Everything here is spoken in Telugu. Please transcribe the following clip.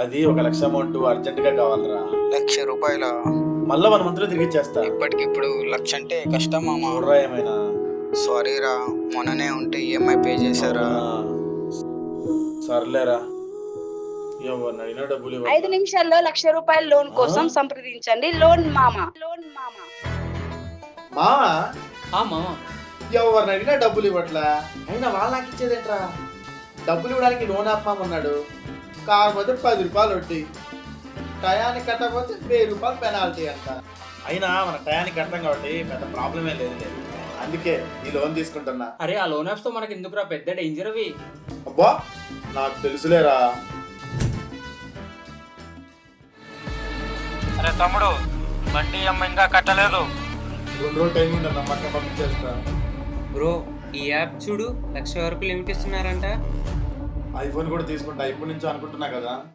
అది 1,00,000 అమౌంట్ అర్జెంట్ గా కావాలరా. ₹1,00,000 మళ్ళా 1 మంత్ లో తిరిగి ఇచ్చేస్తా. ఇప్పటికిప్పుడు 1,00,000 అంటే కష్టం మామ. చూడరా ఏమైనా. సారీ రా, మొన్ననే ఉంటే ఈఎంఐ పే చేశారా. అవునా? సర్లేరా, ఎవరిని అడిగినా డబ్బులు 5 ఇవ్వాలి. నిమిషాల్లో ₹1,00,000 లోన్ కోసం సంప్రదించండి. లోన్ మామ. మావా మామ ఎవరిని అడిగినా డబ్బులు ఇవ్వట్లా. అయినా వాళ్ళు నాకు ఇచ్చేదేంట్రా? డబ్బులు ఇవ్వడానికి లోన్ ఆపమామన్నాడు. కాకపోతే ₹10 వడ్డీ, టయానికి కట్టకపోతే ₹1000 పెనాల్టీ అంట. అయినా మన టయానికి కట్టం కాబట్టి పెద్ద ప్రాబ్లమే లేదు. అందుకే ఈ లోన్ తీసుకుంటున్నా. అరే ఆ లోన్ యాప్స్ తో మనకి ఎందుకురా, పెద్ద డేంజర్ అవి. అబ్బా నాకు తెలుసులేరా. అరే తమ్ముడు, బండి అమ్మ ఇంకా కట్టలేదు. 2 రోజులు టైం ఉండదు, పక్క పంపించేస్తా. బ్రో ఈ యాప్ చూడు, 1,00,000 వరకు లిమిట్ ఇస్తున్నారంట. ఐఫోన్ కూడా తీసుకుంటా ఇప్పటి నుంచో అనుకుంటున్నా కదా.